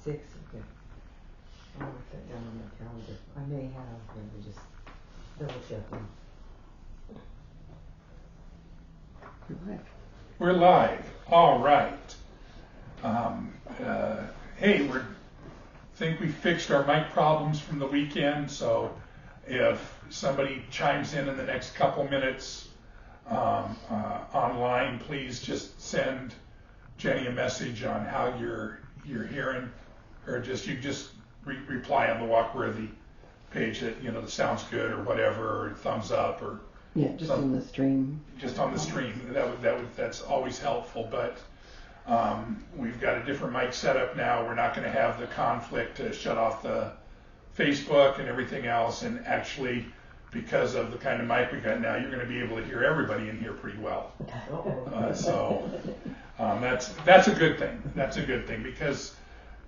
6, okay. I'll mark that down on my calendar. I may have, maybe just double checking. We're live. All right. Hey, think we fixed our mic problems from the weekend, so if somebody chimes in the next couple minutes online, please just send Jenny a message on how you're hearing, or just reply on the Walkworthy page that that sounds good or whatever, or thumbs up, or just on the stream. Just on the stream. That's always helpful. But we've got a different mic setup now. We're not going to have the conflict to shut off the Facebook and everything else. And actually, because of the kind of mic we got now, you're going to be able to hear everybody in here pretty well. So that's a good thing. That's a good thing, because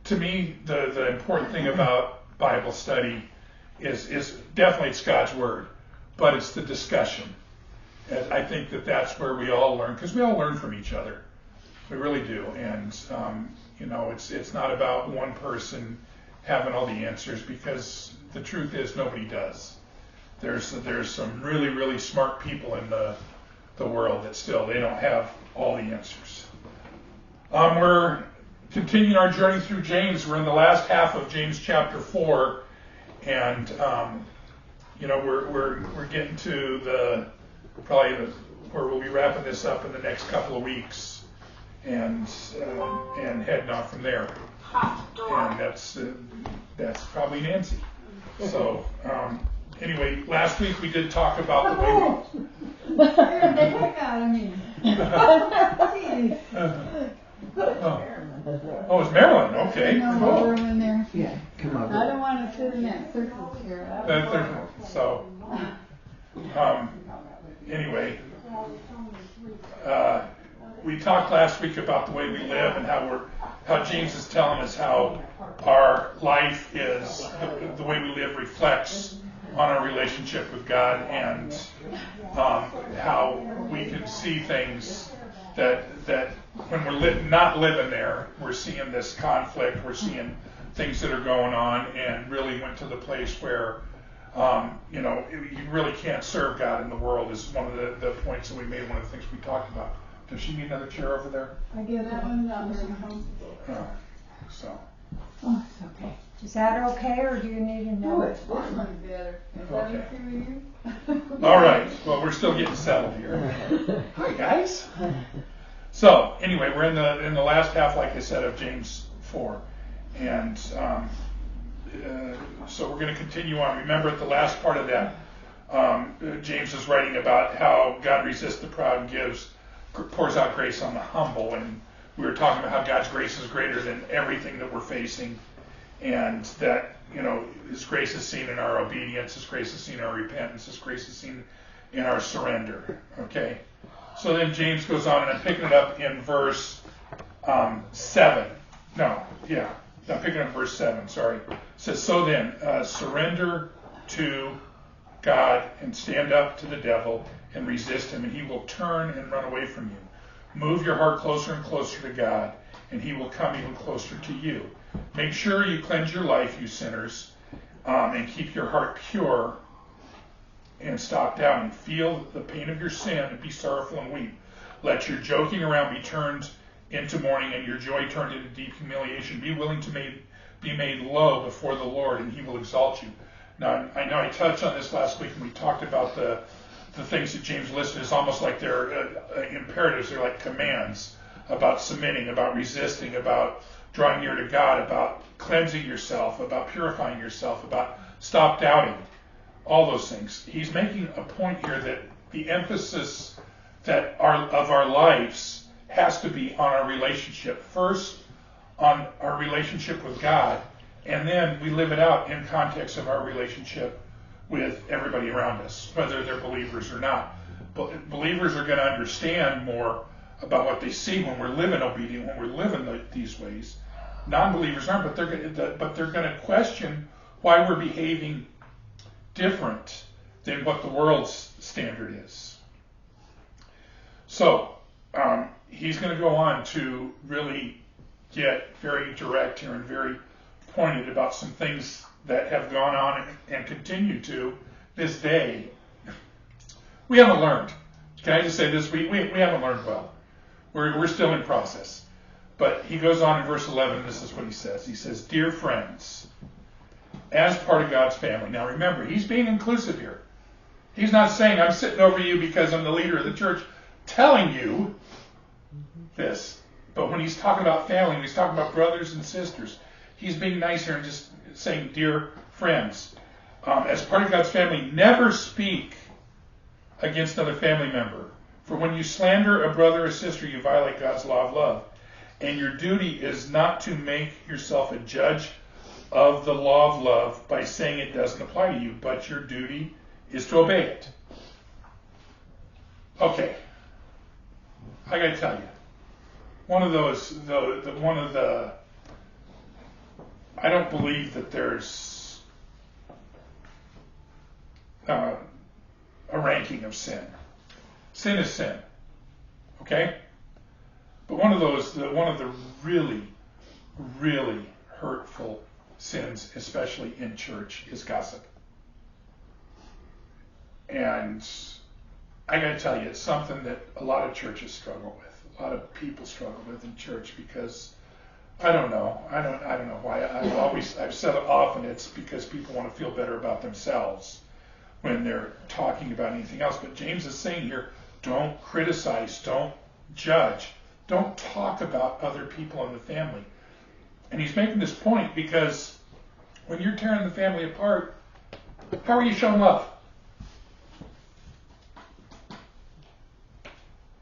to me, the important thing about Bible study is definitely it's God's Word, but it's the discussion. And I think that's where we all learn, because we all learn from each other. We really do. And, it's not about one person having all the answers, because the truth is nobody does. There's some really, really smart people in the world that still, they don't have all the answers. We're continuing our journey through James. We're in the last half of James chapter 4, and we're getting to where we'll be wrapping this up in the next couple of weeks, and heading on from there. And that's probably Nancy. So anyway, last week we did talk about the way we. The heck out of me. Oh, it's Marilyn. Okay. No room in there. Yeah, come over. I don't want to sit in that circle chair. So, anyway, we talked last week about the way we live and how James is telling us how our life is, the way we live reflects on our relationship with God, and how we can see things that when we're not living there, we're seeing this conflict, we're seeing things that are going on, and really went to the place where you really can't serve God in the world is one of the points that we made, one of the things we talked about. Does she need another chair over there? I get that one down there. So. Oh, it's okay. Is that okay, or do you need another? This one's better. Is that okay with you? All right. Well, we're still getting settled here. Hi, guys. So, anyway, we're in the last half, like I said, of James 4, and so we're going to continue on. Remember, at the last part of that, James is writing about how God resists the proud and pours out grace on the humble, and we were talking about how God's grace is greater than everything that we're facing, and that His grace is seen in our obedience, His grace is seen in our repentance, His grace is seen in our surrender. Okay. So then James goes on, and I'm picking it up in verse 7. I'm picking up verse 7, sorry. It says, so then, surrender to God and stand up to the devil and resist him, and he will turn and run away from you. Move your heart closer and closer to God, and he will come even closer to you. Make sure you cleanse your life, you sinners, and keep your heart pure, and stop down and feel the pain of your sin and be sorrowful and weep. Let your joking around be turned into mourning and your joy turned into deep humiliation. Be willing to be made low before the Lord, and he will exalt you. Now, I know I touched on this last week, and we talked about the things that James listed as almost like they're imperatives. They're like commands about submitting, about resisting, about drawing near to God, about cleansing yourself, about purifying yourself, about stop doubting. All those things. He's making a point here that the emphasis of our lives has to be on our relationship. First, on our relationship with God, and then we live it out in context of our relationship with everybody around us, whether they're believers or not. But believers are going to understand more about what they see when we're living obedient, when we're living these ways. Non-believers aren't, but they're going to question why we're behaving different than what the world's standard is. So he's going to go on to really get very direct here and very pointed about some things that have gone on and continue to this day. We haven't learned. Can I just say this? We haven't learned well. We're still in process. But he goes on in verse 11, this is what he says. He says, "Dear friends, as part of God's family." Now remember, he's being inclusive here. He's not saying, "I'm sitting over you because I'm the leader of the church telling you this." But when he's talking about family, when he's talking about brothers and sisters, he's being nice here and just saying, "Dear friends, as part of God's family, never speak against another family member. For when you slander a brother or sister, you violate God's law of love. And your duty is not to make yourself a judge of the law of love by saying it doesn't apply to you, but your duty is to obey it." Okay. I gotta tell you, I don't believe that there's a ranking of sin. Sin is sin. Okay? But one of the really, really hurtful sins, especially in church, is gossip. And I got to tell you, it's something that a lot of churches struggle with. A lot of people struggle with in church because I don't know why. I've said it often. It's because people want to feel better about themselves when they're talking about anything else. But James is saying here, don't criticize, don't judge, don't talk about other people in the family. And he's making this point because when you're tearing the family apart, how are you showing love?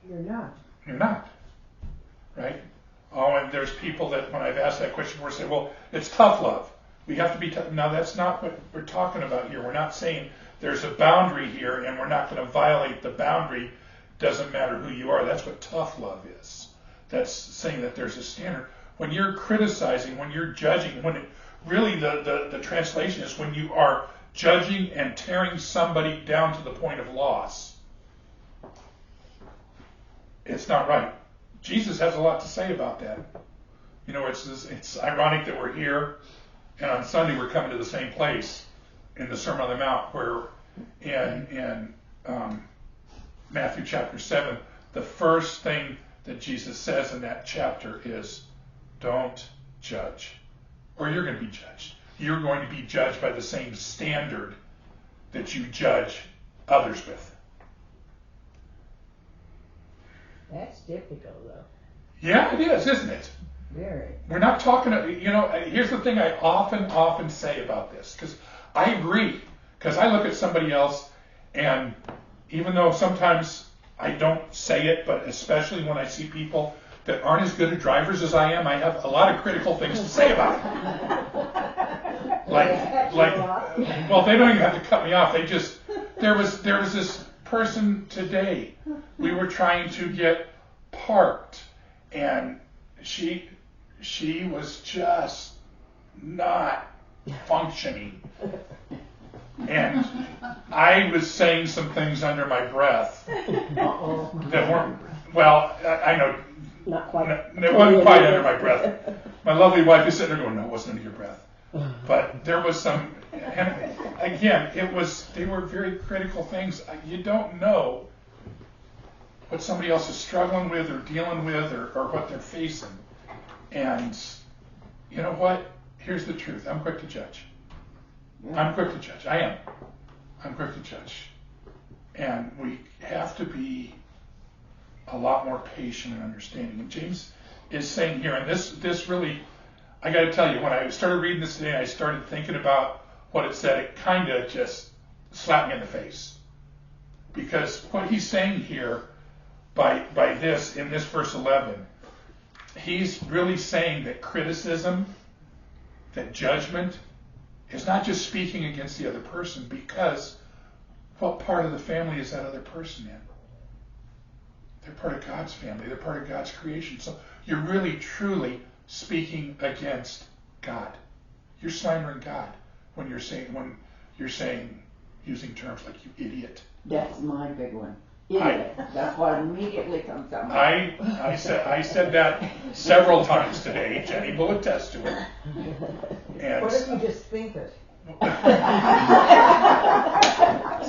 You're not. You're not. Right? Oh, and there's people that when I've asked that question before say, well, it's tough love. We have to be tough. No, that's not what we're talking about here. We're not saying there's a boundary here and we're not going to violate the boundary. Doesn't matter who you are. That's what tough love is. That's saying that there's a standard. When you're criticizing, when you're judging, when it, really the translation is when you are judging and tearing somebody down to the point of loss. It's not right. Jesus has a lot to say about that. You know, it's ironic that we're here and on Sunday we're coming to the same place in the Sermon on the Mount where in Matthew chapter 7, the first thing that Jesus says in that chapter is, don't judge, or you're going to be judged. You're going to be judged by the same standard that you judge others with. That's difficult, though. Yeah, it is, isn't it? Very. We're not talking, you know, here's the thing I often say about this, because I agree, because I look at somebody else, and even though sometimes I don't say it, but especially when I see people that aren't as good at drivers as I am, I have a lot of critical things to say about it. Well, they don't even have to cut me off. They just, there was this person today, we were trying to get parked, and she was just not functioning. And I was saying some things under my breath that weren't, well, I know, Not quite. it wasn't quite under my breath. My lovely wife is sitting there going, no, it wasn't under your breath. But there was some, and again, they were very critical things. You don't know what somebody else is struggling with or dealing with or what they're facing. And you know what? Here's the truth. I'm quick to judge. I'm quick to judge. I am. I'm quick to judge. And we have to be a lot more patient and understanding. And James is saying here, and this really, I got to tell you, when I started reading this today, I started thinking about what it said. It kind of just slapped me in the face. Because what he's saying here by this, in this verse 11, he's really saying that criticism, that judgment, is not just speaking against the other person, because what part of the family is that other person in? They're part of God's family. They're part of God's creation. So you're really, truly speaking against God. You're slandering God when you're saying using terms like you idiot. That's my big one. Idiot. That's what immediately comes out. I said that several times today. Jenny will attest to it. And What if you just think it?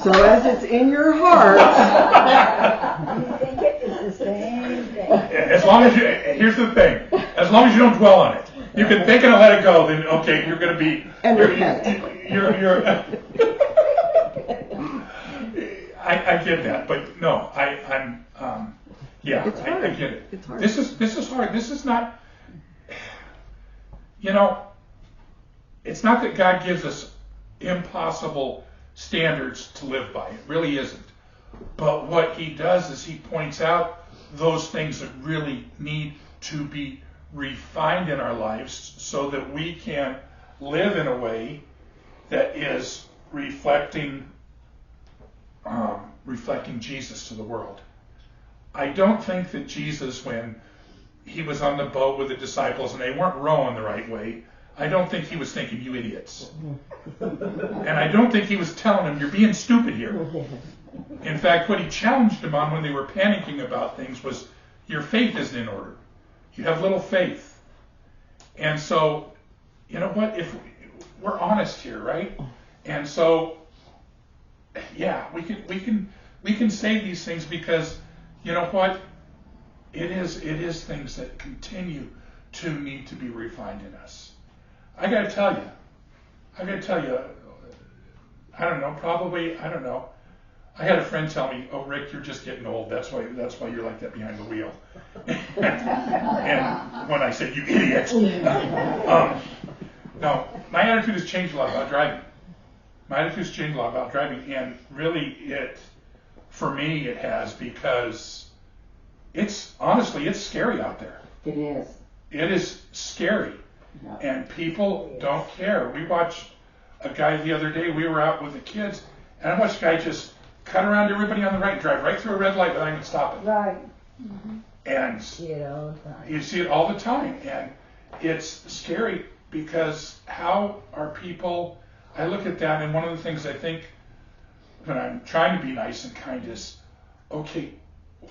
So as it's in your heart, You think it is the same thing. as long as here's the thing, as long as you don't dwell on it, you can think it and let it go. Then okay, you're going to be And you're, repent. You're I get that, but no, I'm yeah, It's hard. I get it. It's hard. This is hard. This is not. It's not that God gives us impossible standards to live by. It really isn't. But what He does is He points out those things that really need to be refined in our lives so that we can live in a way that is reflecting Jesus to the world. I don't think that Jesus, when He was on the boat with the disciples and they weren't rowing the right way, I don't think He was thinking, you idiots. And I don't think He was telling them, you're being stupid here. In fact, what He challenged them on when they were panicking about things was, your faith isn't in order. You have little faith. And so, you know what, if we're honest here, right? And so, yeah, we can say these things because, you know what, it is things that continue to need to be refined in us. I got to tell you, I don't know. I had a friend tell me, "Oh, Rick, you're just getting old. That's why you're like that behind the wheel." And when I said, "You idiot," no, my attitude has changed a lot about driving. And really, for me, it has, because it's scary out there. it is. It is scary. Yeah. And people don't care. We watched a guy the other day, we were out with the kids, and I watched a guy just cut around everybody on the right and drive right through a red light without even stopping. Right. And See it all the time. you see it all the time. And it's scary because how are people, I look at that, and one of the things I think when I'm trying to be nice and kind is, okay,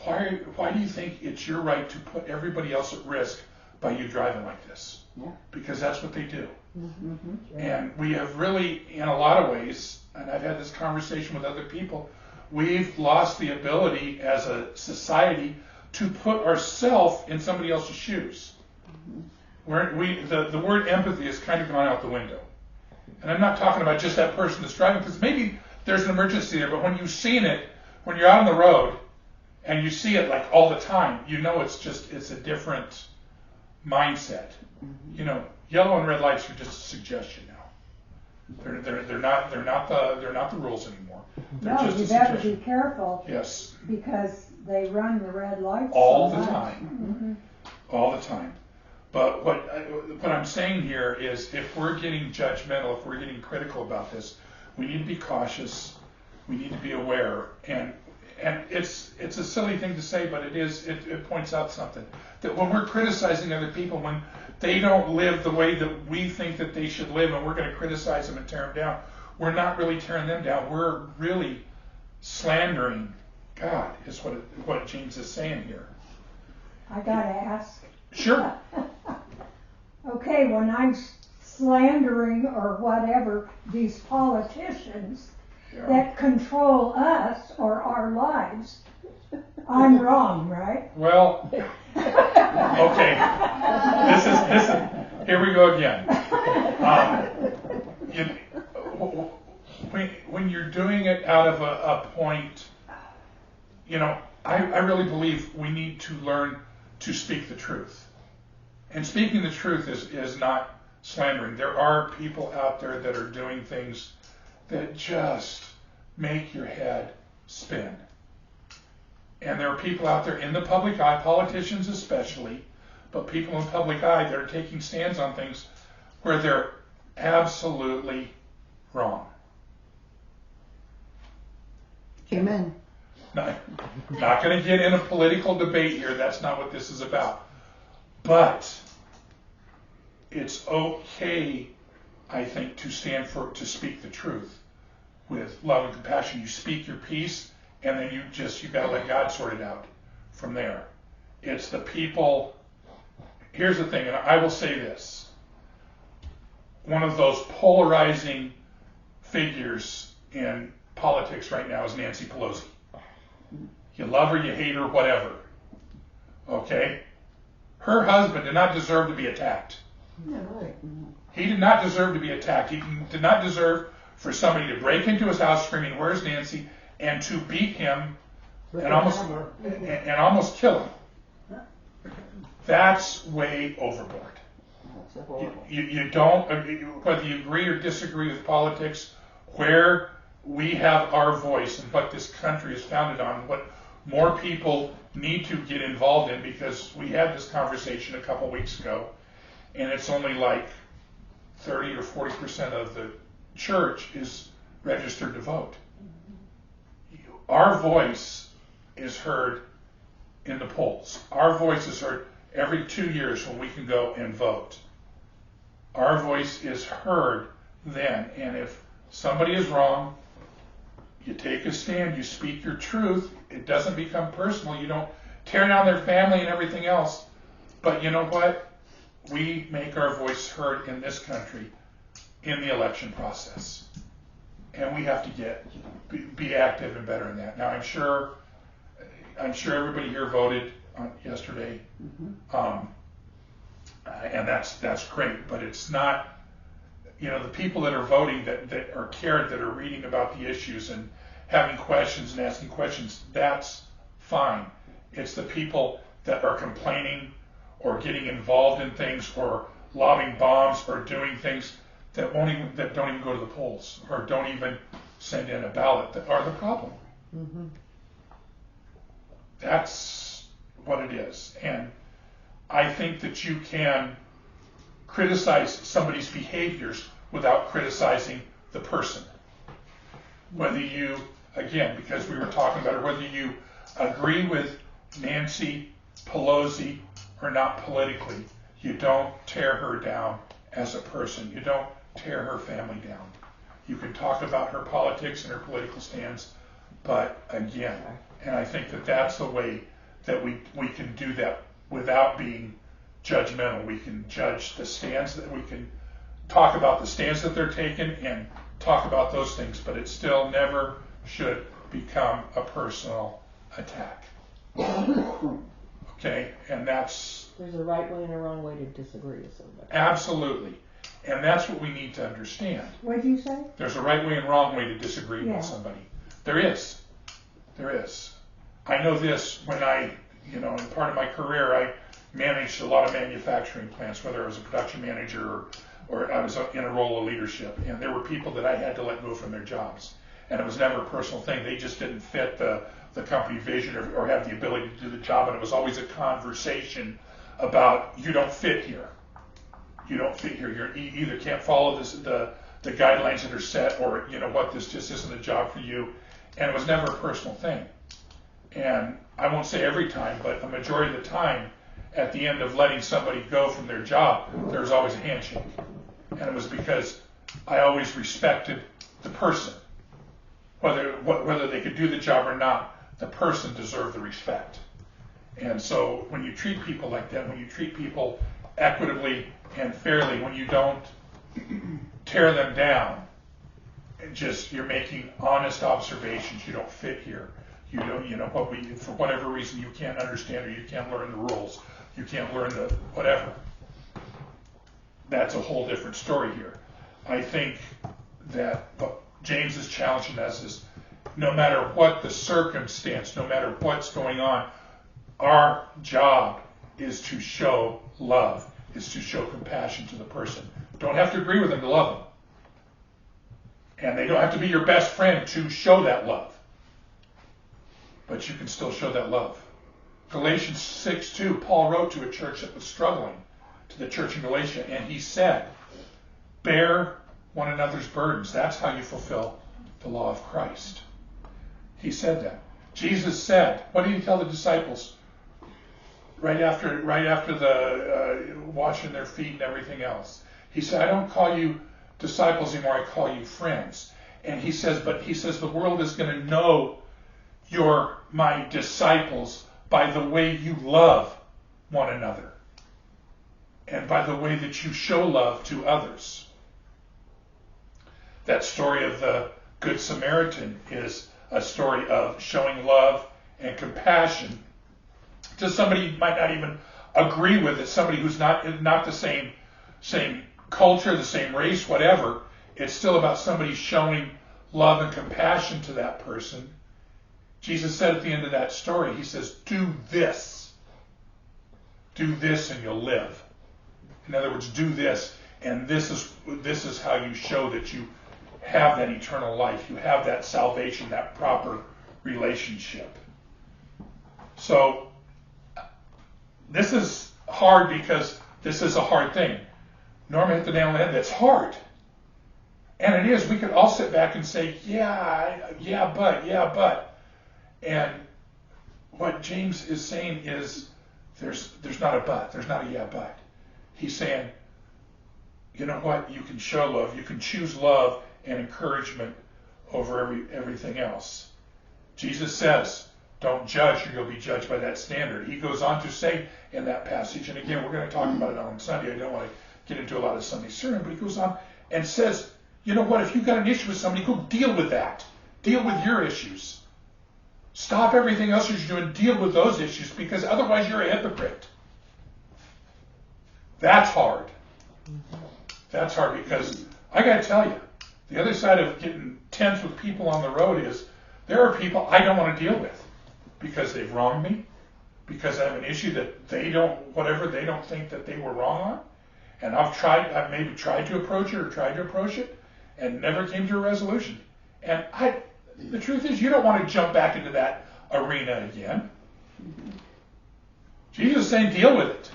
why do you think it's your right to put everybody else at risk by you driving like this? Yeah. Because that's what they do. Mm-hmm. And we have really, in a lot of ways, and I've had this conversation with other people, we've lost the ability as a society to put ourselves in somebody else's shoes. The word empathy has kind of gone out the window. And I'm not talking about just that person that's driving, because maybe there's an emergency there, but when you've seen it, when you're out on the road, and you see it like all the time, you know it's a different mindset. You know, yellow and red lights are just a suggestion now. They're not the rules anymore. They're No, just you a better suggestion. be careful Yes, because they run the red lights all so the much. time, all the time. But what I'm saying here is, if we're getting judgmental, if we're getting critical about this, we need to be cautious. We need to be aware. And it's a silly thing to say, but it points out something. That when we're criticizing other people, when they don't live the way that we think that they should live, and we're going to criticize them and tear them down, we're not really tearing them down. We're really slandering God, is what James is saying here. I gotta ask. Sure. Okay, when I'm slandering or whatever these politicians Yeah. that control us or our lives, I'm wrong, right? Well, okay. This is here we go again. When you're doing it out of a point, you know, I really believe we need to learn to speak the truth. And speaking the truth is not slandering. There are people out there that are doing things that just make your head spin. And there are people out there in the public eye, politicians especially, but people in the public eye that are taking stands on things where they're absolutely wrong. Amen. Not going to get in a political debate here. That's not what this is about. But it's okay, I think, to speak the truth with love and compassion. You speak your piece, and then you got to let God sort it out from there. It's the people. Here's the thing, and I will say this. One of those polarizing figures in politics right now is Nancy Pelosi. You love her, you hate her, whatever. Okay? Her husband did not deserve to be attacked. Yeah, right. He did not deserve to be attacked. He did not deserve for somebody to break into his house screaming, "Where's Nancy?" and to beat him and almost kill him. That's way overboard. That's a horrible. You don't, whether you agree or disagree with politics, where we have our voice and what this country is founded on, what more people need to get involved in, because we had this conversation a couple weeks ago, and it's only like 30 or 40% of the church is registered to vote. Our voice is heard in the polls. Our voice is heard every 2 years when we can go and vote. Our voice is heard then, and if somebody is wrong, you take a stand, you speak your truth. It doesn't become personal. You don't tear down their family and everything else. But you know what? We make our voice heard in this country in the election process. And we have to be active and better in that. Now, I'm sure everybody here voted yesterday, and that's great. But it's not, the people that are voting that are cared, that are reading about the issues and having questions and asking questions. That's fine. It's the people that are complaining or getting involved in things or lobbing bombs or doing things that don't even go to the polls or don't even send in a ballot that are the problem. That's what it is. And I think that you can criticize somebody's behaviors without criticizing the person. Whether you, again, because we were talking about it, whether you agree with Nancy Pelosi or not politically, you don't tear her down as a person. You don't tear her family down. You can talk about her politics and her political stands, but again, and I think that that's the way that we can do that without being judgmental. We can judge the stands, that we can talk about the stands that they're taking and talk about those things, but it still never should become a personal attack. Okay, and that's There's a right way and a wrong way to disagree with somebody. absolutely, and that's what we need to understand. What'd you say? There's a right way and wrong way to disagree Yeah. with somebody. There is. I know this when in part of my career, I managed a lot of manufacturing plants, whether I was a production manager or I was in a role of leadership. And there were people that I had to let go from their jobs. And it was never a personal thing. They just didn't fit the company vision or have the ability to do the job. And it was always a conversation about, you don't fit here. You don't fit here. You either can't follow the guidelines that are set, or this just isn't a job for you. And it was never a personal thing. And I won't say every time, but a majority of the time, at the end of letting somebody go from their job, there was always a handshake. And it was because I always respected the person. Whether they could do the job or not, the person deserved the respect. And so when you treat people like that, when you treat people equitably and fairly, when you don't tear them down, you're making honest observations. You don't fit here. You don't, for whatever reason you can't understand, or you can't learn the rules. You can't learn the whatever. That's a whole different story here. I think that what James is challenging us is, no matter what the circumstance, no matter what's going on, our job is to show love, is to show compassion to the person. Don't have to agree with them to love them. And they don't have to be your best friend to show that love. But you can still show that love. Galatians 6:2, Paul wrote to a church that was struggling, to the church in Galatia, and he said, bear one another's burdens. That's how you fulfill the law of Christ. He said that. Jesus said, what did he tell the disciples right after the washing their feet and everything else? He said, I don't call you disciples anymore, I call you friends. And he says the world is going to know you're my disciples by the way you love one another and by the way that you show love to others. That story of the Good Samaritan is a story of showing love and compassion to somebody you might not even agree with, it, somebody who's not the same culture, the same race, whatever. It's still about somebody showing love and compassion to that person. Jesus said at the end of that story, he says, do this and you'll live. In other words, do this, and this is how you show that you have that eternal life. You have that salvation, that proper relationship. So this is hard because this is a hard thing. Norma hit the nail on the head. That's hard. And it is. We could all sit back and say, yeah, but. And what James is saying is there's not a but. There's not a yeah, but. He's saying, you know what? You can show love. You can choose love and encouragement over everything else. Jesus says, don't judge or you'll be judged by that standard. He goes on to say in that passage, and again, we're going to talk about it on Sunday. I don't want to get into a lot of Sunday sermon, but he goes on and says, you know what? If you've got an issue with somebody, go deal with that. Deal with your issues. Stop everything else you're doing. Deal with those issues, because otherwise you're a hypocrite. That's hard. That's hard because I got to tell you, the other side of getting tense with people on the road is there are people I don't want to deal with because they've wronged me, because I have an issue that they don't think that they were wrong on, and I've maybe tried to approach it and never came to a resolution. And the truth is, you don't want to jump back into that arena again. Jesus is saying deal with it.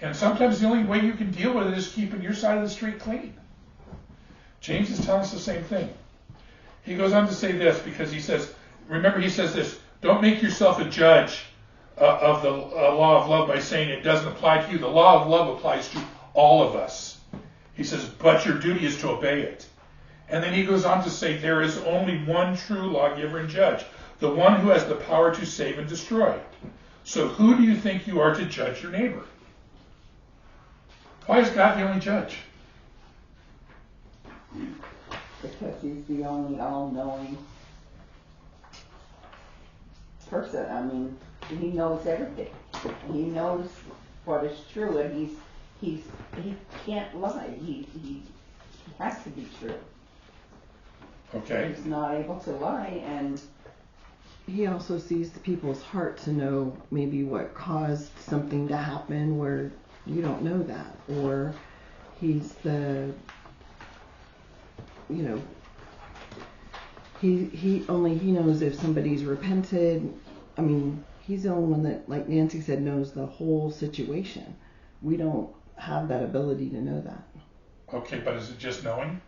And sometimes the only way you can deal with it is keeping your side of the street clean. James is telling us the same thing. He goes on to say this because he says, remember he says this, don't make yourself a judge of the law of love by saying it doesn't apply to you. The law of love applies to all of us. He says, but your duty is to obey it. And then he goes on to say, there is only one true lawgiver and judge, the one who has the power to save and destroy. So who do you think you are to judge your neighbor? Why is God the only judge? Because he's the only all-knowing person. I mean, he knows everything. He knows what is true, and he can't lie. He has to be true. Okay. He's not able to lie, and He also sees the people's heart to know maybe what caused something to happen where you don't know that, or he's the, he knows if somebody's repented. I mean, he's the only one that, like Nancy said, knows the whole situation. We don't have that ability to know that. Okay, but is it just knowing?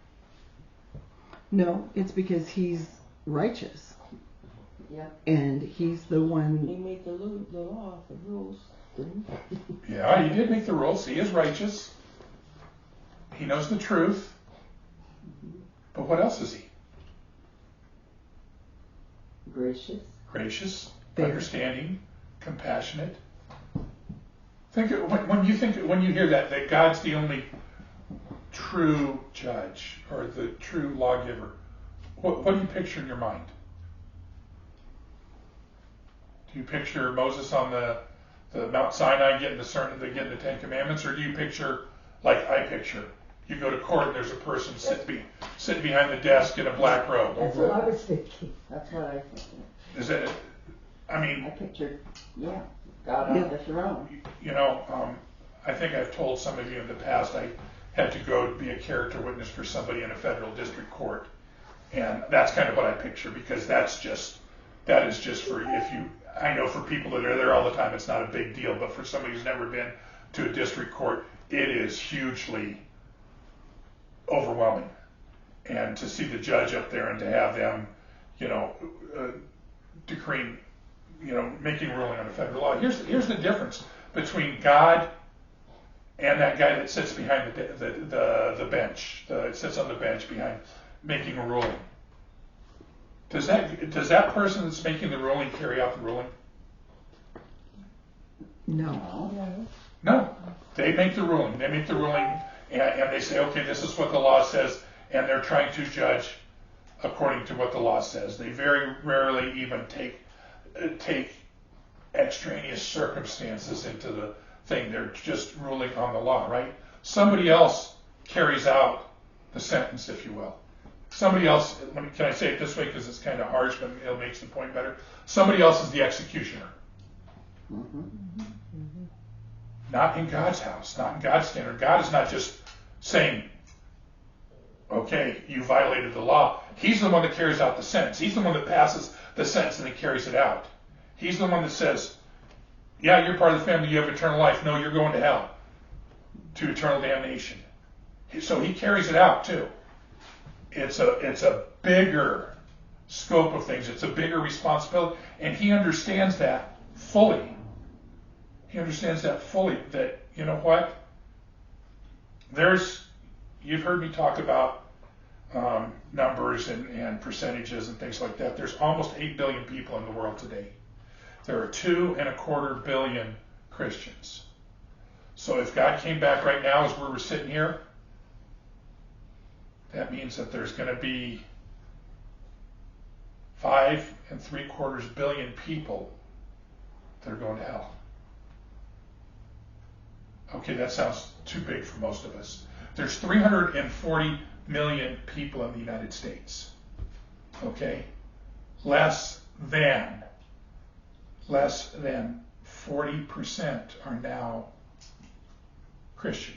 No, it's because he's righteous. yeah. And he's the one. He made the law, the rules, didn't he? Yeah, he did make the rules. He is righteous. He knows the truth. But what else is he? Gracious. Gracious, Fair. understanding, compassionate. When you hear that God's the only true judge or the true lawgiver, what do you picture in your mind? Do you picture Moses on the Mount Sinai getting the Ten Commandments, or do you picture, like I picture, you go to court and there's a person sitting behind the desk in a black robe? That's what I was thinking. That's what I think. Is it? I mean, I pictured, God on the throne. I think I've told some of you in the past I had to go be a character witness for somebody in a federal district court, and that's kind of what I picture, because that is just for I know for people that are there all the time it's not a big deal, but for somebody who's never been to a district court, it is hugely overwhelming. And to see the judge up there and to have them, decreeing, making a ruling on a federal law. Here's the difference between God and that guy that sits behind the bench, sits on the bench behind making a ruling. Does that person that's making the ruling carry out the ruling? No. No. They make the ruling. They make the ruling, and they say, okay, this is what the law says, and they're trying to judge according to what the law says. They very rarely even take extraneous circumstances into the thing. They're just ruling on the law, right? Somebody else carries out the sentence, if you will. Somebody else, can I say it this way because it's kind of harsh, but it makes the point better. Somebody else is the executioner. Not in God's house, not in God's standard. God is not just saying, okay, you violated the law. He's the one that carries out the sentence. He's the one that passes the sentence and then carries it out. He's the one that says, yeah, you're part of the family, you have eternal life. No, you're going to hell, to eternal damnation. So he carries it out too. It's a bigger scope of things. It's a bigger responsibility. And he understands that fully. He understands that fully, that, you know what? You've heard me talk about numbers and percentages and things like that. There's almost 8 billion people in the world today. There are 2.25 billion Christians. So if God came back right now as we're sitting here, that means that there's going to be 5.75 billion people that are going to hell. Okay, that sounds too big for most of us. There's 340 million people in the United States. Okay? Less than 40% are now Christian.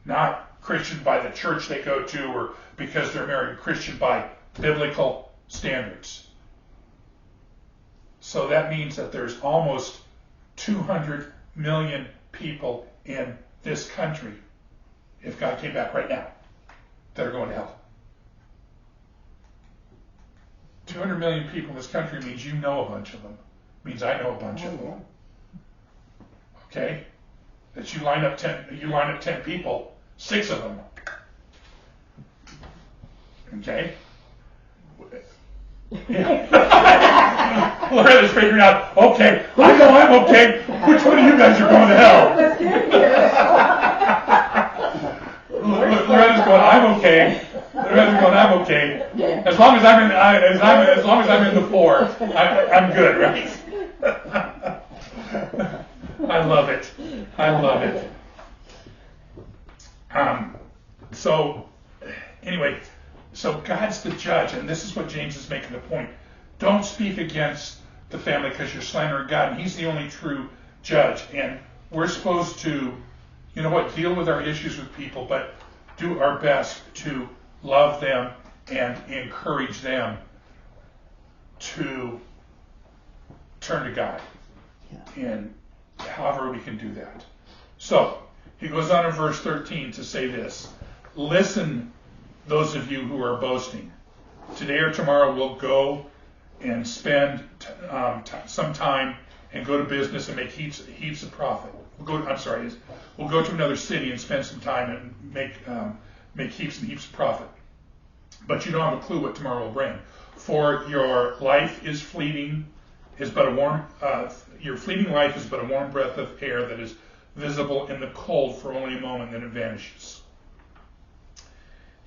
Not Christian by the church they go to or because they're married, Christian by biblical standards. So that means that there's almost 200 million people in this country, if God came back right now, that are going to hell. 200 million people in this country means you know a bunch of them. Means I know a bunch of them. Okay? That you line up 10 people, 6 of them. Okay? Loretta's figuring out, okay, I know I'm okay. Which one of you guys are going to hell? Loretta's going, I'm okay. Loretta's going, I'm okay. As long as I'm in the 4, I'm good, right? I love it. I love it. So God's the judge, and this is what James is making the point. Don't speak against the family because you're slandering God, and He's the only true judge. And we're supposed to, deal with our issues with people, but do our best to love them and encourage them to turn to God. And however we can do that. So, he goes on in verse 13 to say this. Listen, those of you who are boasting. Today or tomorrow we'll go and spend some time and go to business and make heaps of profit. We'll go to another city and spend some time and make heaps and heaps of profit. But you don't have a clue what tomorrow will bring. For your life is fleeting, your fleeting life is but a warm breath of air that is visible in the cold for only a moment, then it vanishes.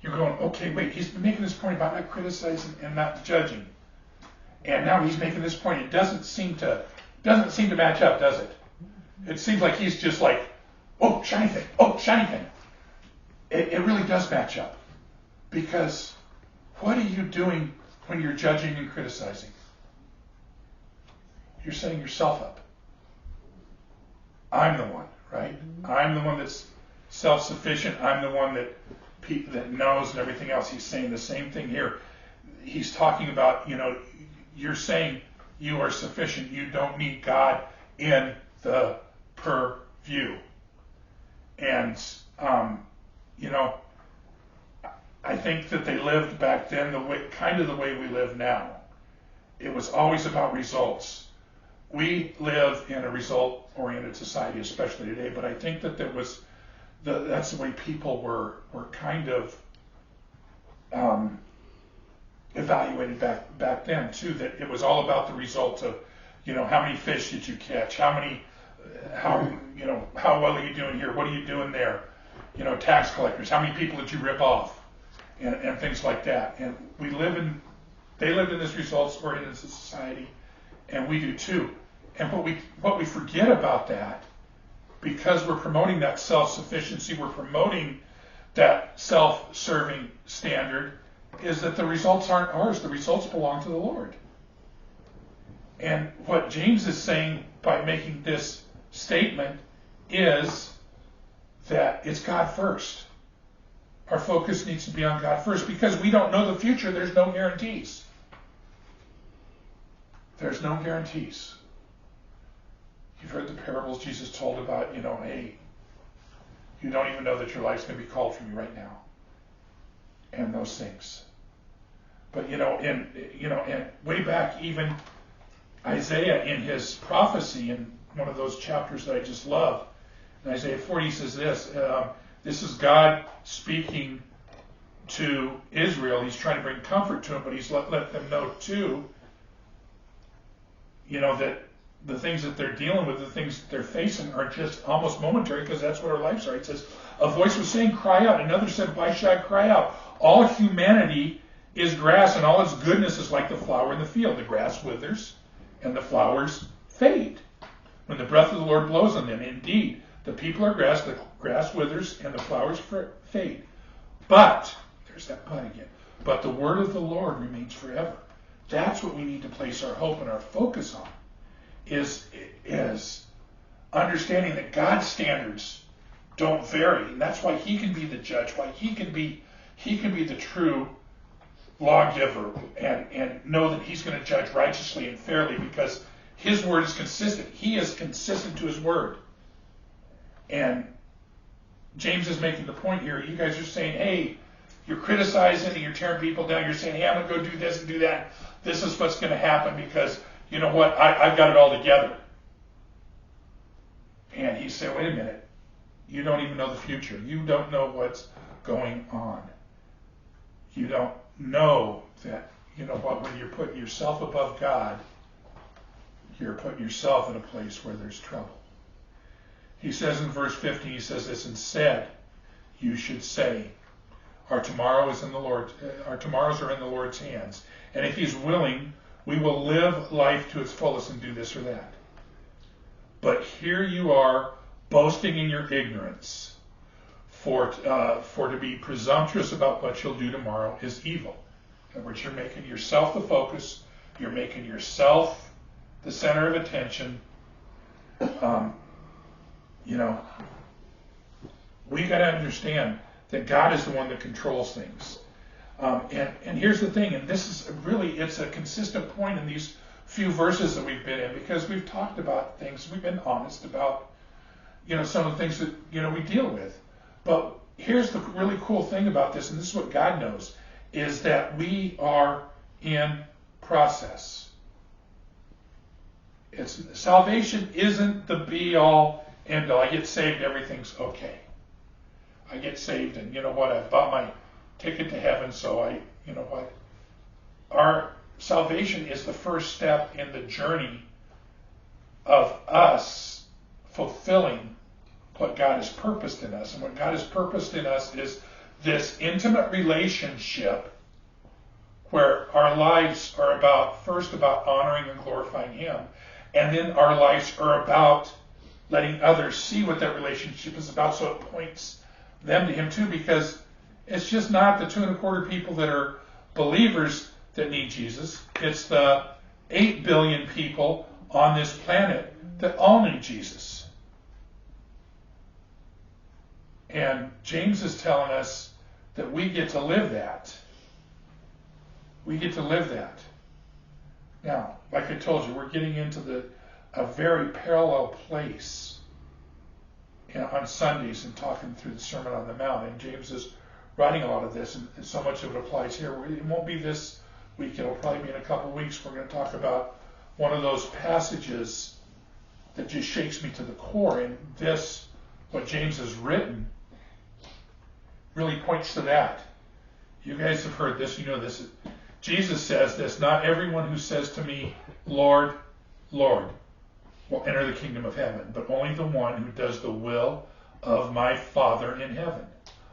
You're going, okay, wait, he's been making this point about not criticizing and not judging. And now he's making this point. It doesn't seem to match up, does it? It seems like he's just like, oh, shiny thing. It really does match up. Because what are you doing when you're judging and criticizing? You're setting yourself up. I'm the one, right? I'm the one that's self-sufficient. I'm the one that knows and everything else. He's saying the same thing here. He's talking about, you're saying you are sufficient. You don't need God in the purview. And, I think that they lived back then the way we live now. It was always about results. We live in a result-oriented society, especially today, but I think that that's the way people were kind of evaluated back then too, that it was all about the result of, how many fish did you catch? How well are you doing here? What are you doing there? Tax collectors, how many people did you rip off? And things like that. And they lived in this results-oriented society, and we do too. And what we forget about that, because we're promoting that self-sufficiency, we're promoting that self-serving standard, is that the results aren't ours. The results belong to the Lord. And what James is saying by making this statement is that it's God first. Our focus needs to be on God first, because we don't know the future. There's no guarantees. There's no guarantees. You've heard the parables Jesus told about, hey, you don't even know that your life's going to be called from you right now. And those things. But, and way back, even Isaiah in his prophecy, in one of those chapters that I just love, in Isaiah 40, he says this, this is God speaking to Israel. He's trying to bring comfort to them, but he's let them know too, that the things that they're dealing with, the things that they're facing are just almost momentary, because that's what our lives are. It says, a voice was saying, cry out. Another said, why should I cry out? All humanity is grass, and all its goodness is like the flower in the field. The grass withers, and the flowers fade when the breath of the Lord blows on them. Indeed, the people are grass, the grass withers, and the flowers fade. But, there's that but again, but the word of the Lord remains forever. That's what we need to place our hope and our focus on, is understanding that God's standards don't vary. And that's why he can be the judge, why he can be the true lawgiver, and know that he's going to judge righteously and fairly, because his word is consistent. He is consistent to his word. And James is making the point here. You guys are saying, hey, you're criticizing and you're tearing people down. You're saying, hey, I'm going to go do this and do that. This is what's going to happen because, you know what, I've got it all together. And he said, wait a minute. You don't even know the future. You don't know what's going on. You don't know that, you know what, when you're putting yourself above God, you're putting yourself in a place where there's trouble. He says in verse 50, he says this, instead, you should say, our tomorrows are in the Lord's hands. And if he's willing, we will live life to its fullest and do this or that. But here you are boasting in your ignorance. For to be presumptuous about what you'll do tomorrow is evil. In other words, you're making yourself the focus. You're making yourself the center of attention. We got to understand that God is the one that controls things. And here's the thing, and this is really, it's a consistent point in these few verses that we've been in, because we've talked about things, we've been honest about, some of the things that, we deal with. But here's the really cool thing about this, and this is what God knows, is that we are in process. Salvation isn't the be-all, end-all. I get saved, everything's okay. I get saved, and I've bought my ticket to heaven, so our salvation is the first step in the journey of us fulfilling what God has purposed in us. And what God has purposed in us is this intimate relationship where our lives are first about honoring and glorifying Him, and then our lives are about letting others see what that relationship is about, so it points them to Him too, because it's just not the 2.25 people that are believers that need Jesus. It's the 8 billion people on this planet that all need Jesus. And James is telling us that we get to live that. We get to live that. Now, like I told you, we're getting into a very parallel place on Sundays and talking through the Sermon on the Mount. And James is writing a lot of this, and so much of it applies here. It won't be this week. It'll probably be in a couple of weeks. We're going to talk about one of those passages that just shakes me to the core. And this, what James has written, really points to that. You guys have heard this. You know this. Jesus says this, not everyone who says to me, Lord, Lord, will enter the kingdom of heaven, but only the one who does the will of my Father in heaven.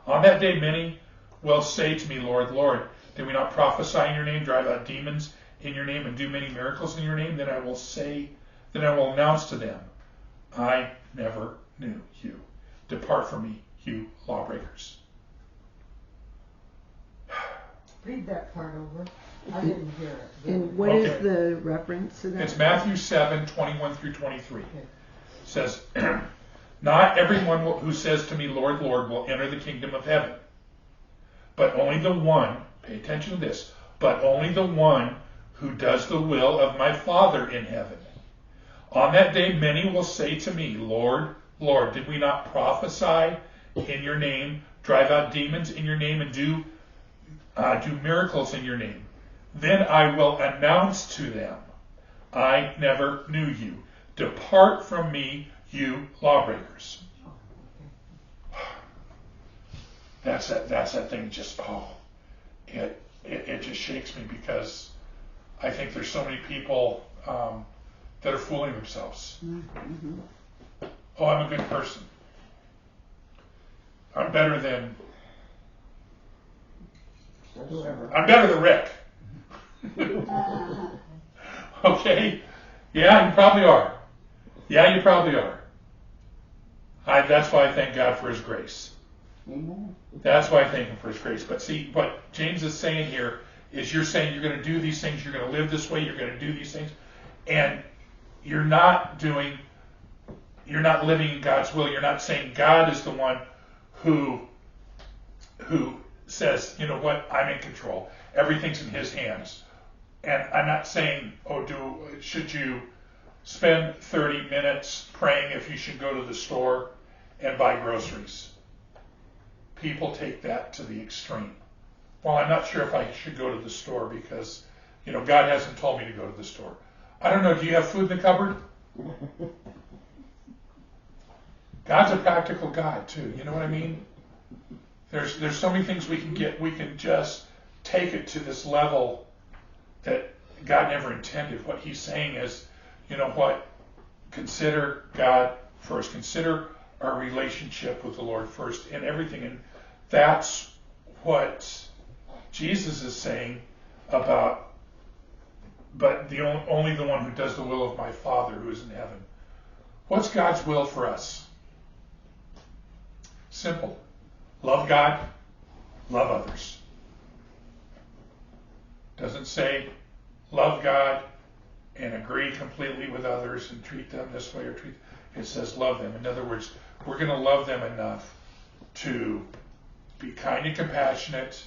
On that day many will say to me, Lord, Lord, did we not prophesy in your name, drive out demons in your name, and do many miracles in your name? Then I will announce to them, I never knew you. Depart from me, you lawbreakers. Read that part over. I didn't hear it. And what Okay. is the reference to that? It's Matthew 7, 21 through 23. It says, not everyone who says to me, Lord, Lord, will enter the kingdom of heaven, but only the one, pay attention to this, but only the one who does the will of my Father in heaven. On that day many will say to me, Lord, Lord, did we not prophesy in your name, drive out demons in your name, and do miracles in your name? Then I will announce to them, I never knew you. Depart from me, you lawbreakers. That's that thing just, it just shakes me, because I think there's so many people that are fooling themselves. Mm-hmm. Oh, I'm a good person. I'm better than Whoever. I'm better than Rick. Okay? Yeah, you probably are. Yeah, you probably are. That's why I thank God for His grace. Amen. That's why I thank Him for His grace. But see, what James is saying here is, you're saying you're going to do these things, you're going to live this way, you're going to do these things, and you're not living in God's will. You're not saying God is the one who says, you know what, I'm in control. Everything's in His hands. And I'm not saying, should you spend 30 minutes praying if you should go to the store and buy groceries? People take that to the extreme. Well, I'm not sure if I should go to the store because, God hasn't told me to go to the store. I don't know, do you have food in the cupboard? God's a practical God too, you know what I mean? There's so many things we can just take it to this level that God never intended. What He's saying is, consider God first. Consider our relationship with the Lord first in everything. And that's what Jesus is saying about, but only the one who does the will of my Father who is in heaven. What's God's will for us? Simple. Love God, love others. Doesn't say love God and agree completely with others and treat them this way or treat. It says love them. In other words, we're going to love them enough to be kind and compassionate,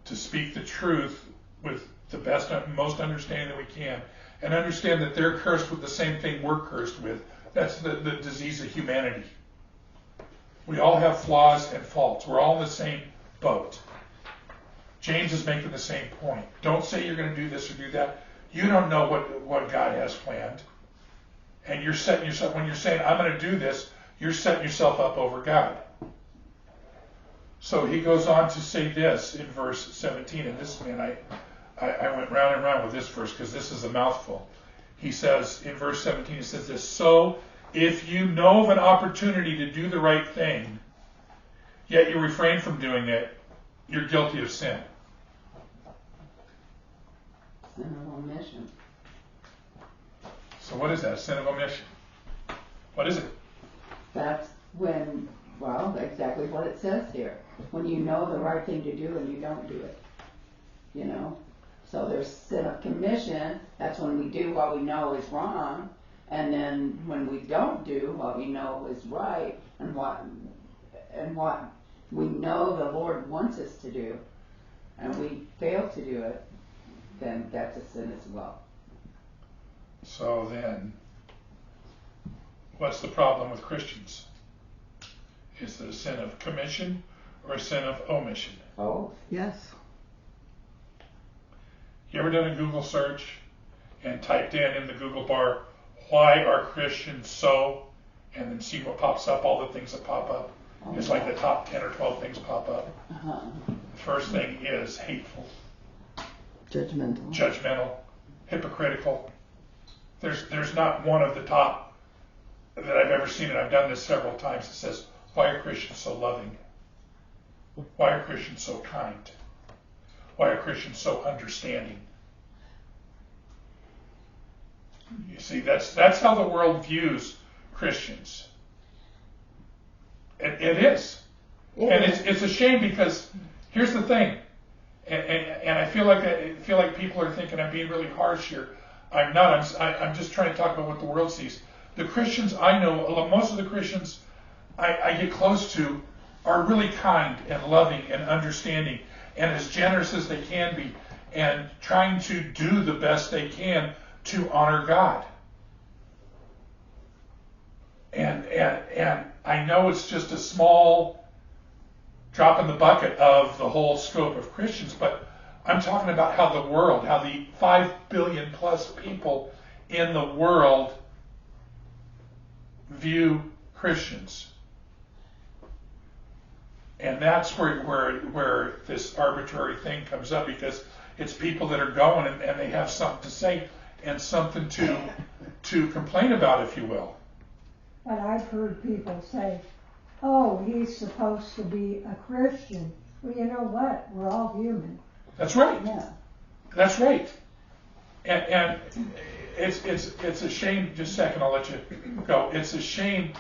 to speak the truth with the best, most understanding that we can, and understand that they're cursed with the same thing we're cursed with. That's the disease of humanity. We all have flaws and faults. We're all in the same boat. James is making the same point. Don't say you're going to do this or do that. You don't know what God has planned. And you're setting yourself, when you're saying, I'm going to do this, you're setting yourself up over God. So he goes on to say this in verse 17. And this, man, I went round and round with this verse because this is a mouthful. He says, in verse 17, he says this, so if you know of an opportunity to do the right thing, yet you refrain from doing it, you're guilty of sin. Sin of omission. So what is that? Sin of omission. What is it? That's when, exactly what it says here. When you know the right thing to do and you don't do it. So there's sin of commission. That's when we do what we know is wrong. And then when we don't do what we know is right and what we know the Lord wants us to do, and we fail to do it, then that's a sin as well. So then, what's the problem with Christians? Is it a sin of commission or a sin of omission? Oh, Yes. You ever done a Google search and typed in the Google bar, why are Christians so, and then see what pops up, all the things that pop up? It's like the top 10 or 12 things pop up. uh-huh. The first thing is hateful. Judgmental. Hypocritical. There's not one of the top that I've ever seen, and I've done this several times, that says, why are Christians so loving? Why are Christians so kind? Why are Christians so understanding? You see, that's how the world views Christians. It is. And it's a shame, because here's the thing, and I feel like people are thinking I'm being really harsh here. I'm not. I'm just trying to talk about what the world sees. The Christians I know, most of the Christians I get close to, are really kind and loving and understanding and as generous as they can be, and trying to do the best they can to honor God. And I know it's just a small drop in the bucket of the whole scope of Christians, but I'm talking about how the 5 billion plus people in the world view Christians. And that's where this arbitrary thing comes up, because it's people that are going and they have something to say and something to complain about, if you will. But I've heard people say, oh, he's supposed to be a Christian. Well, you know what? We're all human. That's right. Yeah. That's right. And it's a shame. Just a second, I'll let you go. It's a shame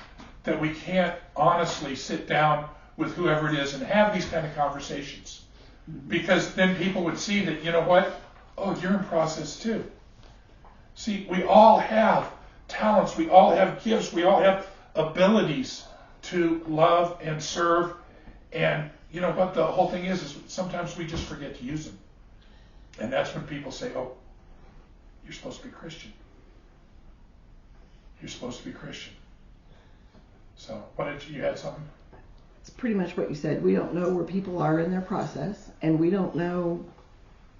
that we can't honestly sit down with whoever it is and have these kind of conversations, because then people would see that, you know what? Oh, you're in process too. See, we all have talents, we all have gifts, we all have abilities to love and serve, and you know what the whole thing is sometimes we just forget to use them. And that's when people say, oh, you're supposed to be Christian. You're supposed to be Christian. So, you had something? It's pretty much what you said. We don't know where people are in their process, and we don't know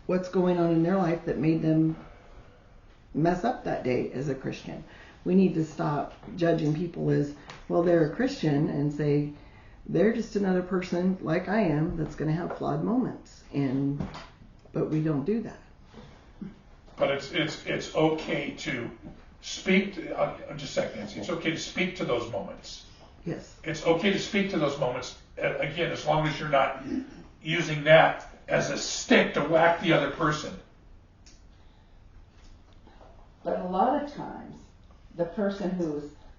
what's going on in their life that made them mess up that day as a Christian. We need to stop judging people as, well, they're a Christian, and say they're just another person like I am that's going to have flawed moments. But we don't do that. But it's okay to speak. Just a second, Nancy. It's okay to speak to those moments. Yes. It's okay to speak to those moments, again, as long as you're not using that as a stick to whack the other person. But a lot of times, the person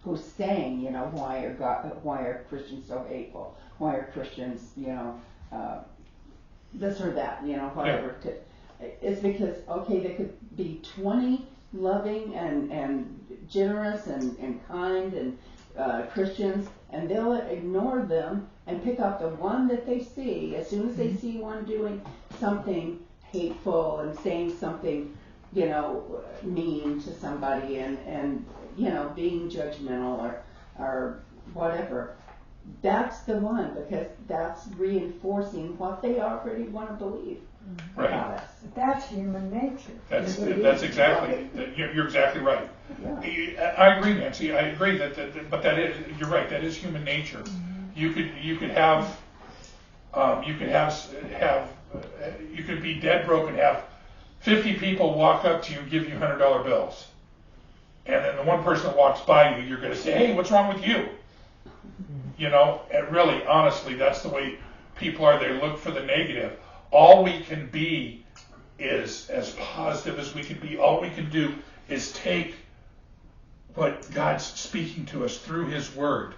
who's saying, you know, why are Christians so hateful? Why are Christians, this or that, whatever. Yeah. It's because, okay, there could be 20 loving and generous and kind and Christians, and they'll ignore them and pick up the one that they see. As soon as they see one doing something hateful and saying something, mean to somebody and being judgmental or whatever, that's the one, because that's reinforcing what they already want to believe about us. But that's human nature. That's exactly, you're exactly right. Yeah. I agree, Nancy. I agree but that is, you're right. That is human nature. Mm-hmm. You could be dead broke and have 50 people walk up to you and give you $100 bills, and then the one person that walks by you, you're going to say, "Hey, what's wrong with you?" And really, honestly, that's the way people are. They look for the negative. All we can be is as positive as we can be. All we can do is take what God's speaking to us through His Word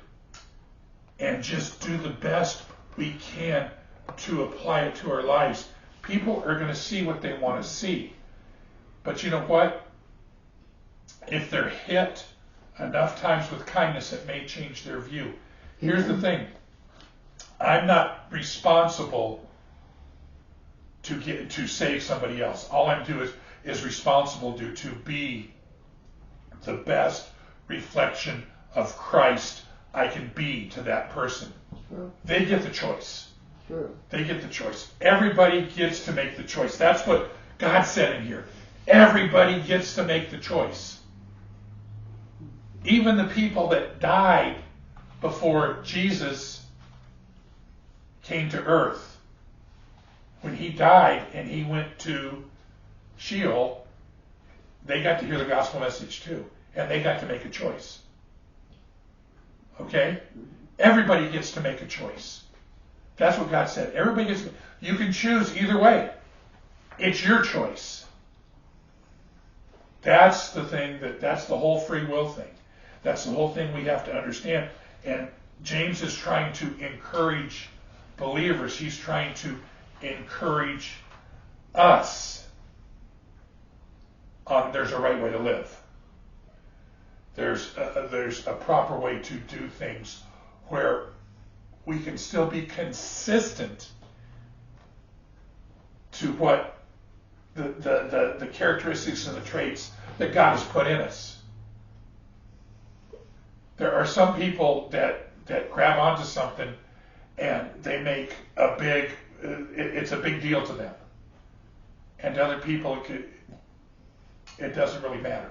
and just do the best we can to apply it to our lives. People are going to see what they want to see. But you know what? If they're hit enough times with kindness, it may change their view. Here's the thing. I'm not responsible to save somebody else. All I'm doing is responsible to be the best reflection of Christ I can be to that person. True. They get the choice. True. They get the choice. Everybody gets to make the choice. That's what God said in here. Everybody gets to make the choice. Even the people that died before Jesus came to earth. When He died and He went to Sheol, they got to hear the gospel message too, and they got to make a choice. Okay? Everybody gets to make a choice. That's what God said. Everybody gets. You can choose either way. It's your choice. That's the thing. That's the whole free will thing. That's the whole thing we have to understand. And James is trying to encourage believers. He's trying to encourage us on there's a right way to live. There's a proper way to do things where we can still be consistent to what the characteristics and the traits that God has put in us. There are some people that grab onto something and they make a big, it's a big deal to them. And to other people, it doesn't really matter.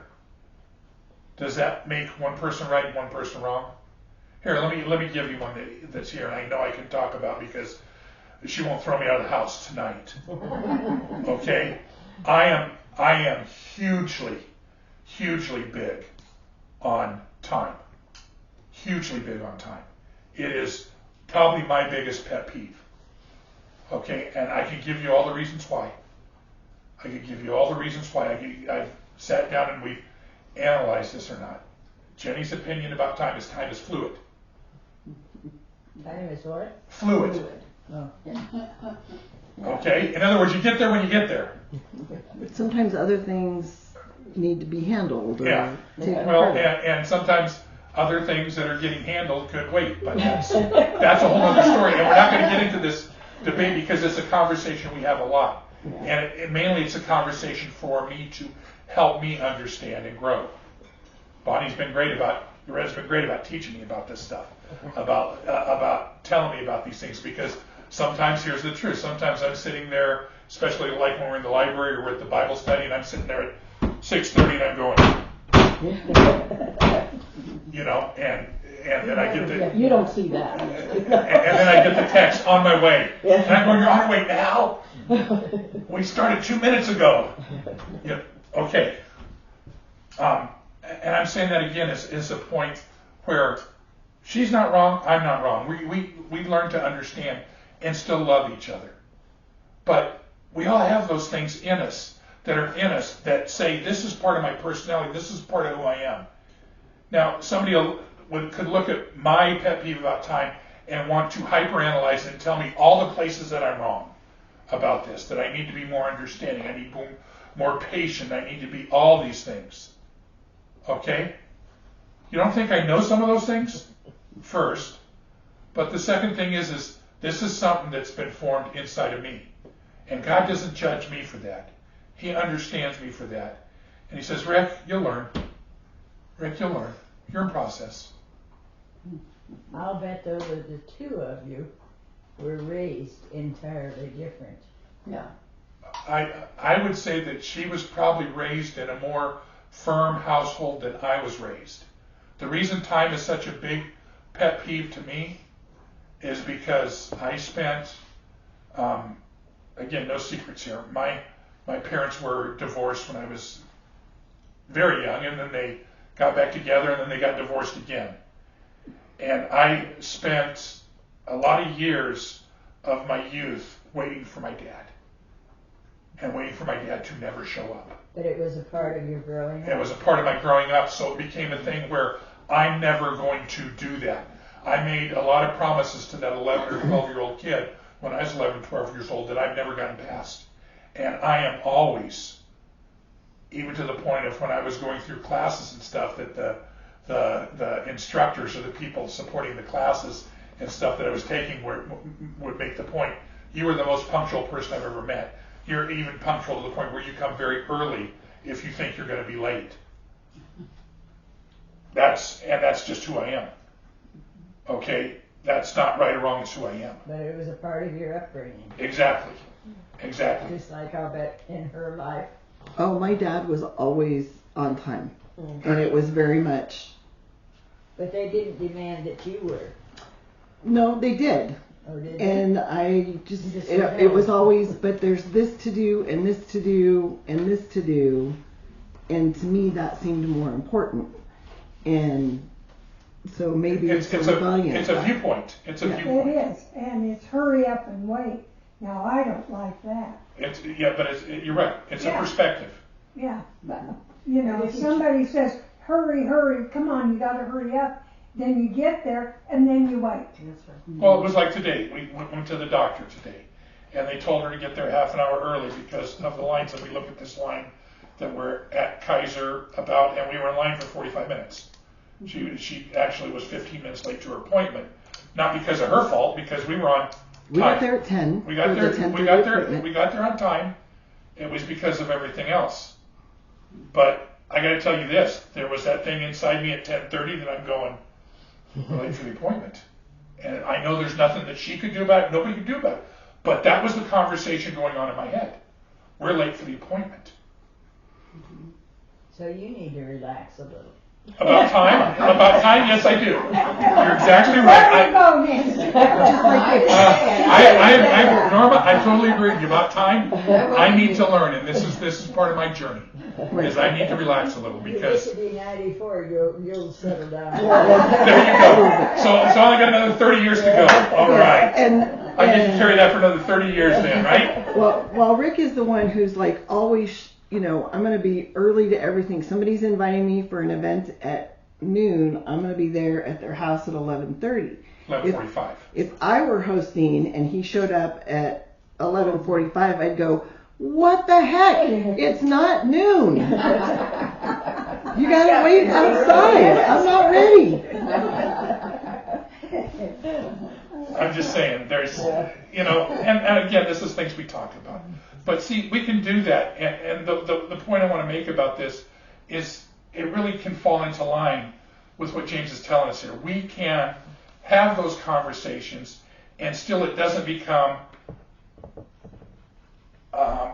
Does that make one person right and one person wrong? Here, let me give you one that's here, and I know I can talk about because she won't throw me out of the house tonight. Okay, I am hugely big on time. Hugely big on time. It is probably my biggest pet peeve. Okay, and I can give you all the reasons why. I've sat down and we've analyzed this or not. Jenny's opinion about time is fluid. Time is what? Fluid. Oh. Okay? In other words, you get there when you get there. But sometimes other things need to be handled. Or Yeah. taken Well, care of. and sometimes other things that are getting handled could wait, but that's a whole other story. And we're not going to get into this debate because it's a conversation we have a lot. And mainly it's a conversation for me to help me understand and grow. Bonnie's been great about, Loretta's been great about teaching me about this stuff, about telling me about these things, because sometimes, here's the truth, sometimes I'm sitting there, especially like when we're in the library or we're at the Bible study, and I'm sitting there at 6:30 and I'm going, you know, and then I get the... You don't see that. And then I get the text on my way. And I'm going, you're on your way now? We started 2 minutes ago. Yeah, okay. And I'm saying that again is a point where she's not wrong, I'm not wrong. We learn to understand and still love each other. But we all have those things in us that say, this is part of my personality, this is part of who I am. Now, somebody could look at my pet peeve about time and want to hyperanalyze it and tell me all the places that I'm wrong about this, that I need to be more understanding, I need more patient, I need to be all these things. Okay? You don't think I know some of those things? First. But the second thing is this is something that's been formed inside of me. And God doesn't judge me for that. He understands me for that. And he says, Rick, you'll learn. Rick, you'll learn. You're in process. I'll bet though that the two of you were raised entirely different. Yeah. I would say that she was probably raised in a more firm household than I was raised. The reason time is such a big pet peeve to me is because I spent, again, no secrets here. My parents were divorced when I was very young, and then they got back together, and then they got divorced again. And I spent a lot of years of my youth waiting for my dad. And waiting for my dad to never show up. But it was a part of your growing up. It was a part of my growing up, so it became a thing where I'm never going to do that. I made a lot of promises to that 11 or 12-year-old kid when I was 11, 12 years old that I've never gotten past. And I am always, even to the point of when I was going through classes and stuff, that the instructors or the people supporting the classes and stuff that I was taking would make the point, you were the most punctual person I've ever met. You're even punctual to the point where you come very early if you think you're going to be late. That's just who I am. Okay? That's not right or wrong, it's who I am. But it was a part of your upbringing. Exactly. Just like I'll bet in her life. Oh, my dad was always on time. And it was very much... But they didn't demand that you were. No, they did. Or did And I just, You just it was know. always, but there's this to do, and this to do, and this to do. And to me, that seemed more important. And so maybe it's a rebellion. It's a viewpoint. It's a Yeah. It viewpoint. is, and it's hurry up and wait. Now, I don't like that. You're right. It's a Yeah. perspective. Yeah, but, you know, if somebody says, hurry, hurry, come on, you gotta hurry up, then you get there, and then you wait. Well, it was like today. We went to the doctor today, and they told her to get there half an hour early because of the lines. And we look at this line that we're at Kaiser about, and we were in line for 45 minutes. She actually was 15 minutes late to her appointment, not because of her fault, because we were on time. We got there at 10. We got for there. the 10:30 We got there. appointment. We got there on time. It was because of everything else. But I got to tell you this: there was that thing inside me at 10:30 that I'm going, we're late for the appointment, and I know there's nothing that she could do about it. Nobody could do about it. But that was the conversation going on in my head. We're late for the appointment. So you need to relax a little. About time? About time? Yes, I do. You're exactly There right. you go, Nancy. Norma, I totally agree with you. About time, I need to learn, and this is part of my journey. Is I need to relax a little You because get to be 94, you'll settle down. there you go. So I got another 30 years to go. All right. And I get to carry that for another 30 years then, right? well, Rick is the one who's like always, you know, I'm going to be early to everything. Somebody's inviting me for an event at noon. I'm going to be there at their house at 11:30. 11:45. If I were hosting and he showed up at 11:45, I'd go, what the heck? It's not noon. You gotta wait outside. I'm not ready. I'm just saying, there's, you know, and again, this is things we talk about. But see, we can do that, and the point I want to make about this is it really can fall into line with what James is telling us here. We can have those conversations, and still it doesn't become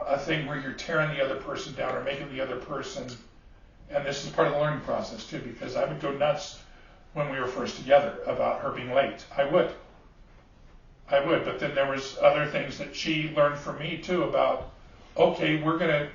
a thing where you're tearing the other person down or making the other person, and this is part of the learning process too, because I would go nuts when we were first together about her being late. I would, but then there was other things that she learned from me too about, okay, we're gonna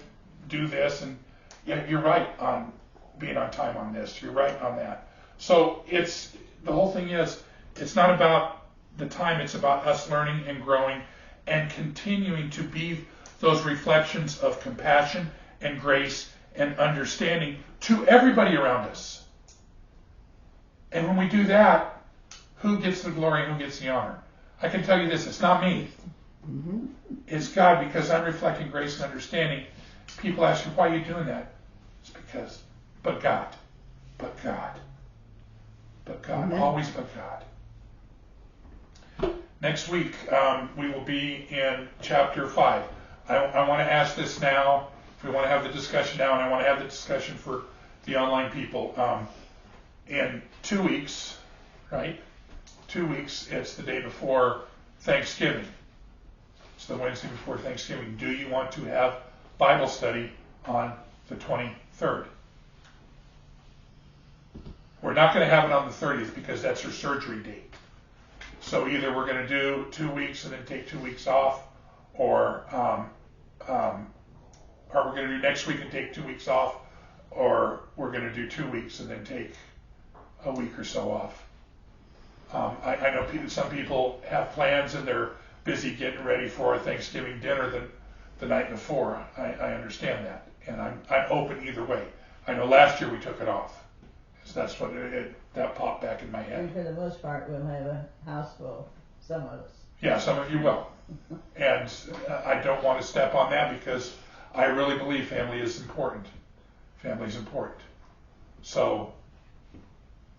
do this, and yeah, you're right on being on time on this, you're right on that. So the whole thing is, it's not about the time, it's about us learning and growing and continuing to be those reflections of compassion and grace and understanding to everybody around us. And when we do that, who gets the glory and who gets the honor? I can tell you this, it's not me. Mm-hmm. It's God, because I'm reflecting grace and understanding. People ask me, why are you doing that? It's because, but God, Amen. always but God. Next week, we will be in chapter 5. I want to ask this now, if we want to have the discussion now, and I want to have the discussion for the online people. In 2 weeks, right? 2 weeks, it's the day before Thanksgiving. It's the Wednesday before Thanksgiving. Do you want to have Bible study on the 23rd? We're not going to have it on the 30th because that's her surgery date. So either we're going to do 2 weeks and then take 2 weeks off, or we're going to do next week and take 2 weeks off, or we're going to do 2 weeks and then take a week or so off. I know some people have plans and they're busy getting ready for a Thanksgiving dinner the night before. I understand that, and I'm open either way. I know last year we took it off. So that's what that popped back in my head. And for the most part, we'll have a house full, some of us. Yeah, some of you will. And I don't want to step on that because I really believe family is important. Family is important. So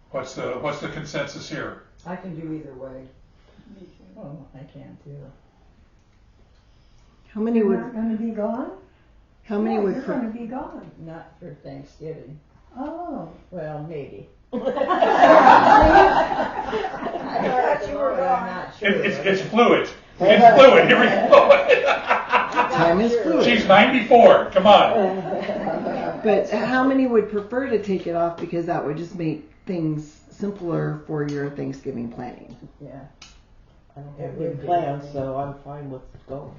what's the consensus here? I can do either way. Oh, I can too. How many You're would? not gonna be gone? How many No, would? you're gonna be gone. Not for Thanksgiving. Oh. Well, maybe. I thought you were but I'm not sure. It's fluid. It's fluid. Here we go. Time is fluid. She's 94. Come on. But how many would prefer to take it off because that would just make things simpler for your Thanksgiving planning? Yeah. I don't have big plans, so I'm fine with going.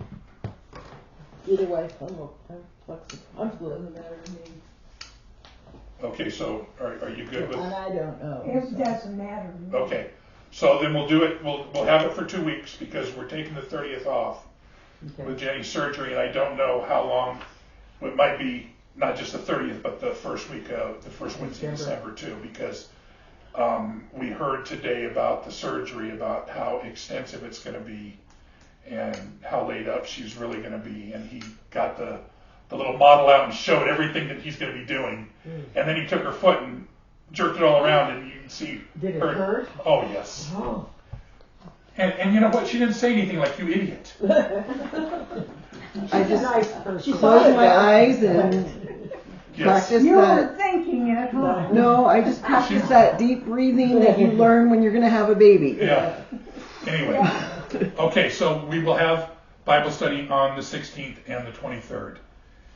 Either way, I'm flexible. I'm Doesn't good. matter to me. Okay, so are you good with? And I don't know. It doesn't matter to me. Okay, so then we'll do it, we'll have it for 2 weeks because we're taking the 30th off with Okay. Jenny's surgery, and I don't know how long, it might be not just the 30th, but the first Wednesday in December too, because we heard today about the surgery, about how extensive it's gonna be and how laid up she's really gonna be, and he got the little model out and showed everything that he's gonna be doing, and then he took her foot and jerked it all around, and you can see Did it her. hurt? Oh, yes. Oh. And you know what? She didn't say anything like, you idiot. I just Nice person. close my eyes and Yes. practice You were that. thinking it, huh? No, I just practice that deep breathing that you learn when you're going to have a baby. Yeah. Anyway. Okay, so we will have Bible study on the 16th and the 23rd.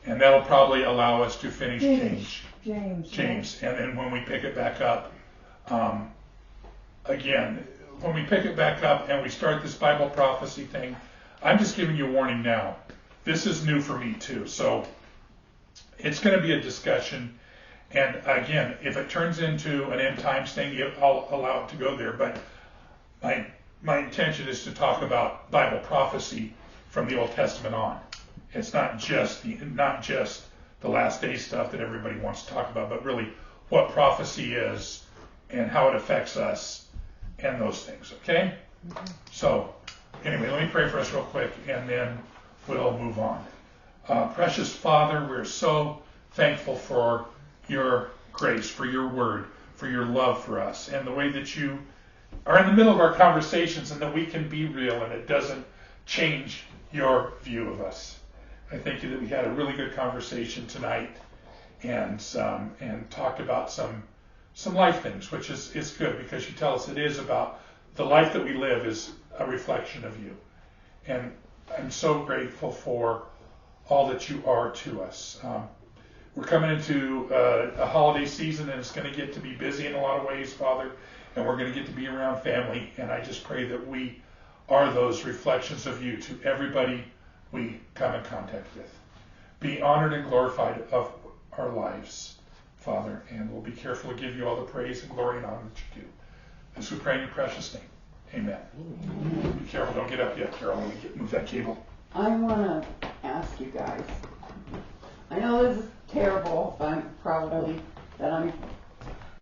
And that'll probably allow us to finish James. And then when we pick it back up, again, when we pick it back up and we start this Bible prophecy thing, I'm just giving you a warning now. This is new for me too. So it's going to be a discussion. And again, if it turns into an end times thing, I'll allow it to go there. But my intention is to talk about Bible prophecy from the Old Testament on. It's not just the last day stuff that everybody wants to talk about, but really what prophecy is and how it affects us and those things, okay? So, anyway, let me pray for us real quick, and then we'll move on. Precious Father, we're so thankful for your grace, for your word, for your love for us, and the way that you are in the middle of our conversations and that we can be real and it doesn't change your view of us. I thank you that we had a really good conversation tonight and talked about some life things, which is good because you tell us it is about the life that we live is a reflection of you. And I'm so grateful for all that you are to us. We're coming into a holiday season and it's going to get to be busy in a lot of ways, Father, and we're going to get to be around family. And I just pray that we are those reflections of you to everybody we come in contact with. Be honored and glorified of our lives, Father, and we'll be careful to give you all the praise and glory and honor that you do. As we pray in your precious name. Amen. Be careful, don't get up yet, Carol, when we move that cable. I want to ask you guys. I know this is terrible. I'm